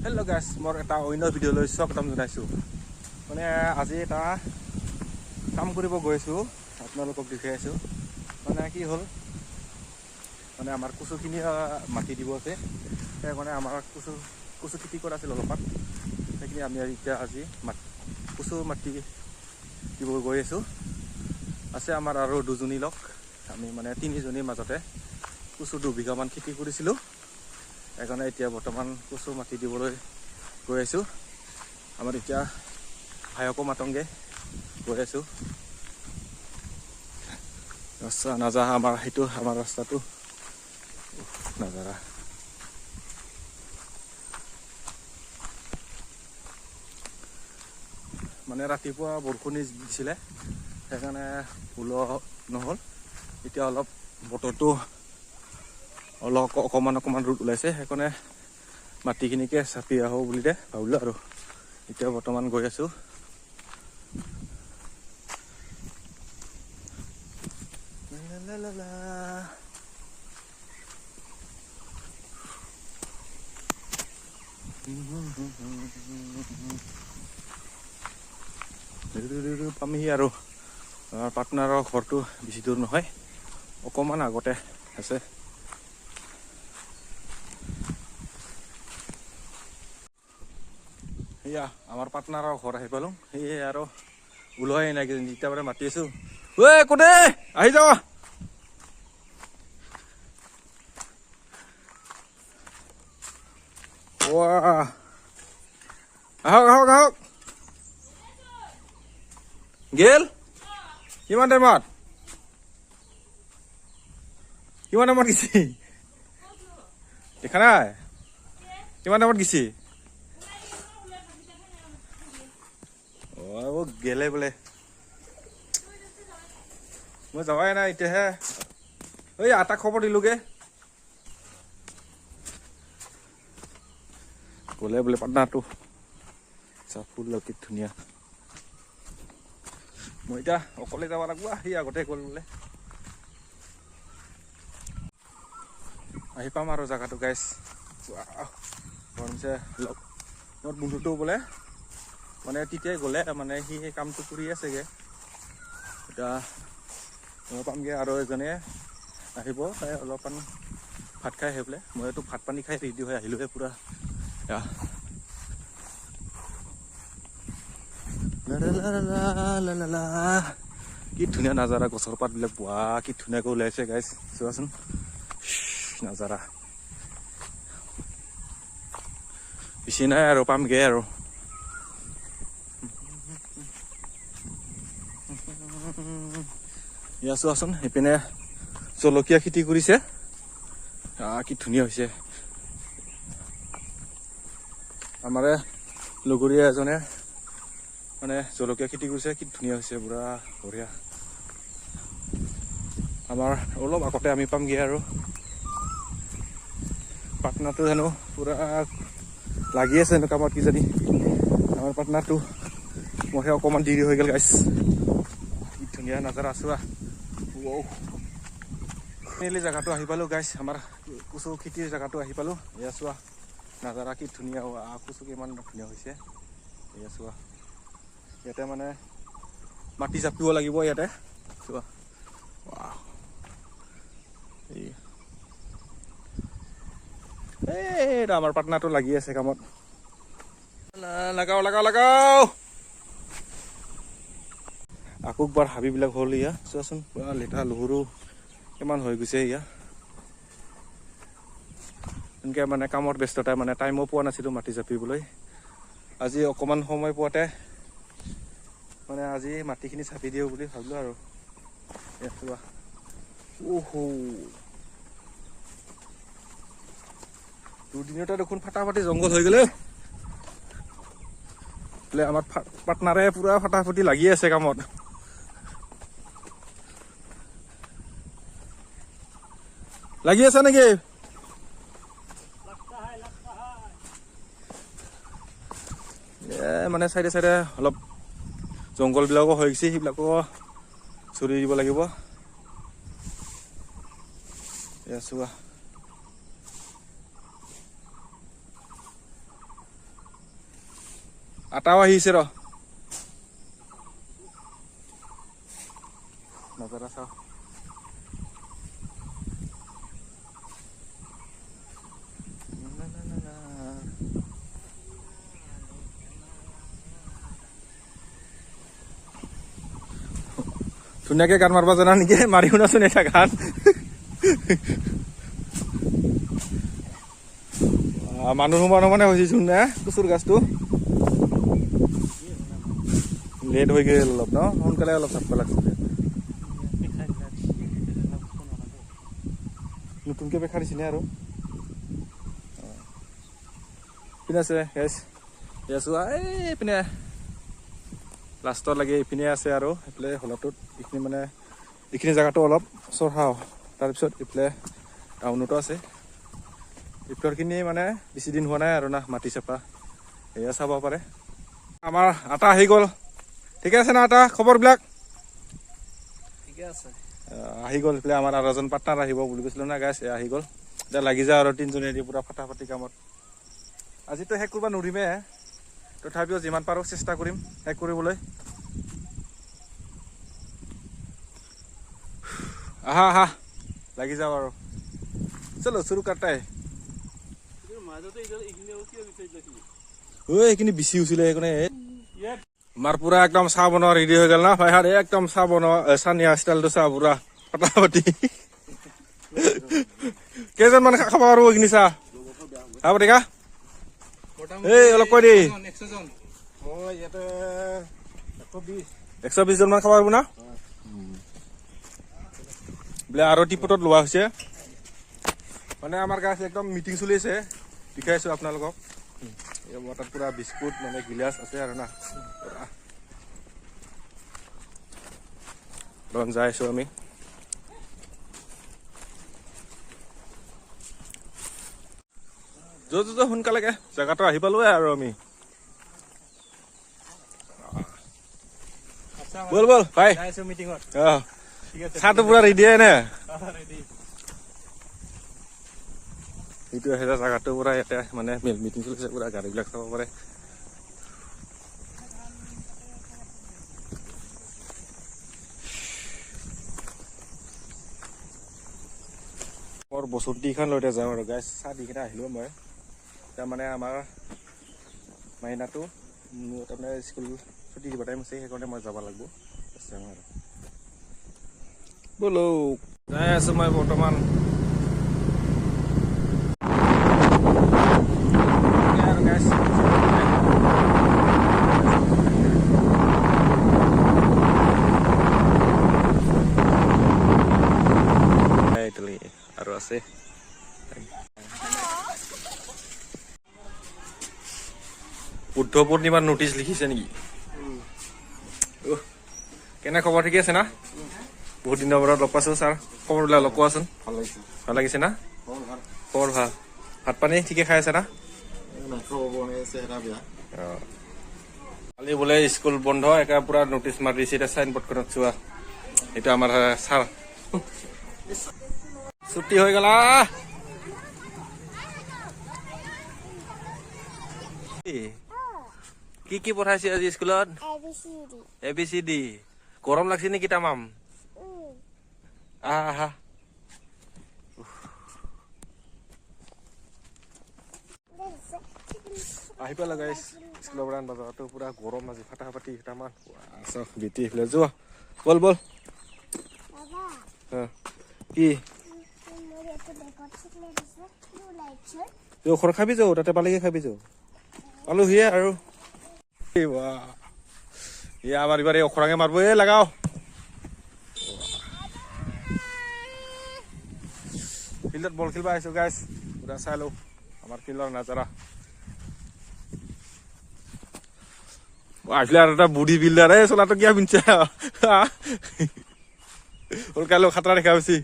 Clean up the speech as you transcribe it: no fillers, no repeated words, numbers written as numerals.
Hello' গাইছ, মই এটা অন্য ভিডিঅ'লৈ স্বাগতম জনাইছোঁ। মানে আজি এটা কাম কৰিব গৈ আছোঁ, আপোনালোকক দেখুৱাই আছোঁ। মানে কি হ'ল, মানে আমাৰ কচুখিনি মাটি দিব আছে। সেইকাৰণে আমাৰ কচু খেতি কৰা আছিল অলপমান। সেইখিনি আমি এতিয়া আজি কচু মাটি দিব গৈ আছোঁ। আছে আমাৰ আৰু দুজনী লগ, আমি মানে তিনিজনীৰ মাজতে কচু 2 বিঘামান খেতি কৰিছিলোঁ। সেইকাৰণে এতিয়া বৰ্তমান কচু মাটি দিবলৈ গৈ আছোঁ। আমাৰ এতিয়া ভায়কো মাতংগে গৈ আছোঁ। ৰাস্তা নাজা আমাৰ সেইটো আমাৰ ৰাস্তাটো নাজাৰা। মানে ৰাতিপুৱা বৰষুণ দিছিলে, সেইকাৰণে ওলোৱা নহ'ল। এতিয়া অলপ বতৰটো অকণমান ৰ'দ ওলাইছে, সেইকাৰণে মাটিখিনিকে চাপি আহোঁ বুলি ভাবিলোঁ আৰু এতিয়া বৰ্তমান গৈ আছোঁ। পামহি আৰু পাৰ্টনাৰৰ ঘৰটো বেছি দূৰ নহয়, অকণমান আগতে আছে। সেয়া আমাৰ পাৰ্টনাৰৰ ঘৰ আহি পালোঁ। সেয়ে আৰু ওলোৱাই নাই, যেতিয়া পৰা মাতি আছোঁ, ঐ কোনে আহি যাওঁ। আহক গেল। কিমান টাইমত গেছি দেখা নাই? কিমান টাইমত গেছি? গেলে বোলে, মই যাৱাই নাই এতিয়াহে। ঐ আটাক খবৰ দিলোগে, গ'লে বোলে পাৰ্টনাৰটো। ফুল কি ধুনীয়া। মই এতিয়া অকলে যাব লাগিব, সি আগতে গ'ল বোলে। আহি পাম আৰু জেগাটো গাইছ। মোৰ বন্ধুটো বোলে মানে তেতিয়াই গ'লে, মানে সি সেই কামটো কৰি আছেগে। এতিয়া মই পামগৈ আৰু এজনে আহিব, অলপমান ভাত খাই আহি বোলে। মইতো ভাত পানী খাই ৰেডি হৈ আহিলোঁহে পূৰা। কি ধুনীয়া নাজাৰা, গছৰ পাতবিলাক কি ধুনীয়াকৈ ওলাইছে গাইছ, চোৱাচোন নাজাৰা। বেছি নাই আৰু পামগে আৰু। এয়া চোৱাচোন, সেইপিনে জলকীয়া খেতি কৰিছে, কি ধুনীয়া হৈছে। আমাৰে লগৰীয়া এজনে মানে জলকীয়া খেতি কৰিছে, কি ধুনীয়া হৈছে, পুৰা বঢ়িয়া। আমাৰ অলপ আগতে আমি পামগৈ আৰু। পাৰ্টনাৰটো জানো পুৰা লাগি আছে এনেকুৱা কামত কিজানি। আমাৰ পাৰ্টনাৰটো মোৰহে অকণমান দেৰি হৈ গ'ল গাইছ। কি ধুনীয়া নাজাৰা চোৱা। ফাইনেলি জেগাটো আহি পালোঁ গাইছ, আমাৰ কচু খেতিৰ জেগাটো আহি পালোঁ। এয়া চোৱা নাজাৰা, কি ধুনীয়া কচু কিমান ধুনীয়া হৈছে। এয়া চোৱা, ইয়াতে মানে মাটি জাপিব লাগিব ইয়াতে চোৱা। এইটো আমাৰ পাৰ্টনাৰটো লাগি আছে কামত। লাগাও। আকৌ একবাৰ হাবিবিলাক হ'ল ইয়া, চোৱাচোন পুৰা লেতেৰা লহৰু কিমান হৈ গৈছে ইয়া। এনেকৈ মানে কামৰ ব্যস্ততা, মানে টাইমো পোৱা নাছিলোঁ মাটি জাপিবলৈ। আজি অকণমান সময় পোৱাতে মানে আজি মাটিখিনি চাপি দিওঁ বুলি ভাবিলোঁ আৰু। দুদিনতে দেখোন ফাটাফাটি জংঘল হৈ গ'লে। বোলে আমাৰ পাৰ্টনাৰে পুৰা ফাটাফাটি লাগি আছে কামত। লাগি আছে নেকি? মানে চাইডে অলপ জংঘলবিলাকো হৈ গৈছে, সেইবিলাকো চৰি দিব লাগিব। এয়া চোৱা, আটাও আহিছে ৰ নজৰা চাওঁ ধুনীয়াকে গান মাৰিব জানা নেকি মাৰি শুনাচোন এটা গান মানুহ মানে হৈছেচোন নে কচুৰ গাছটো লেট হৈ গ'ল অলপ ন সোনকালে অলপ চাব লাগিছিলে নতুনকে বেখাৰ দিছিলে আৰু পিনে আছে গেছ এইপিনে লাষ্টত লাগি এইপিনে আছে আৰু এইফালে হলটোত এইখিনি মানে এইখিনি জেগাটো অলপ চৰহাও তাৰপিছত এইফালে টাউনতো আছে এইফালৰখিনি মানে বেছি দিন হোৱা নাই আৰু না মাটি চাপা এয়া চাব পাৰে আমাৰ আটা আহি গ'ল ঠিকে আছে না আটা খবৰবিলাক ঠিকে আছে আহি গ'ল এইফালে আমাৰ আৰু এজন পাৰ্টনাৰ আহিব বুলি কৈছিলোঁ না গাইছ আহি গ'ল এতিয়া লাগি যাওঁ আৰু তিনিজনেদি পূৰা ফাটাফাটি কামত আজিতো শেষ কৰিব নোৱাৰিমে তথাপিও যিমান পাৰোঁ চেষ্টা কৰিম শেষ কৰিবলৈ আহা আহা লাগি যাওঁ আৰু চলো চুৰু কাটাই এইখিনি বেছি হৈছিলে সেইকাৰণে আমাৰ পুৰা একদম চাহ বনোৱা ৰেডি হৈ গ'ল না ভাই হাত একদম চাহ বনোৱা চাহ নিয়া ষ্টাইলটো চাহ পুৰা ফাটাফাটি কেইজনমান খাব আৰু এইখিনি চাহ খাব দেখা এই অলপ কৈ দেই 120 জন মান খাব পাৰিব না বোলে আৰু টিপটত লোৱা হৈছে মানে আমাৰ গাছ একদম মিটিং চলি আছে দেখাইছোঁ আপোনালোকক তাত পুৰা বিস্কুট মানে গিলাচ আছে আৰু না যাই আছোঁ আমি য'ত সোনকালেকে জেগাটো আহি পালোৱে আৰু আমি বল বল ভাই চাহটো পুৰা ৰেডি নে এইটো আহিলে জেগাটো পুৰা ইয়াতে মানে মিটিং চলিছে পুৰা গাড়ীবিলাক চাব পাৰে মোৰ বছৰটিখন লৈ যাওঁ আৰু গাছ চাহ দি কিনে আহিলোঁ মই এতিয়া মানে আমাৰ মাইনাটো তাৰমানে স্কুল ছুটি দিব টাইম আছে সেইকাৰণে মই যাব লাগিব আৰু বলো যাই আছোঁ মই বৰ্তমান আৰু আছে বুদ্ধ পূৰ্ণিমাৰ নটিচ লিখিছে নেকি কেনে খবৰ ঠিকে আছে না বহুত দিনৰ পৰা লগ পাইছোঁ ছাৰ খবৰবিলাক লগ কোৱাচোন ভাল লাগিছে না খবৰ ভাল ভাত পানী ঠিকে খাই আছে না কালি বোলে স্কুল বন্ধ একে পুৰা নটিচ মাৰি দিছে এতিয়া চাইন বৰ্ডখনত চোৱা এইটো আমাৰ ছাৰ ছুটি হৈ গ'লা কি কি পঢ়াইছে আজি স্কুলত ABCD গৰম লাগছে নেকি তামাম আহা আহি পালা গাইছ স্কুলৰ পৰা বজাৰটো পুৰা গৰম আজি ফাটাফাটি তামান বেটি আহিলে যোৱা বল বল কি ঘৰ খাবি যাও তাতে পালেগে খাবি যাও আলহীয়ে আৰু আমাৰ এইবাৰ এই অখৰাঙে মাৰিব লাগাও ফিল্ডত বল খেলিব আহিছোঁ গাইছ পুৰা চাই লওঁ আমাৰ ফিল্ডৰ নাজাৰা আসলে আৰ একটা বুড়ি বিল্ডাৰ চলাটো কিয়া পিনছে ওৰ কালো খাতৰা দেখা হয়েছি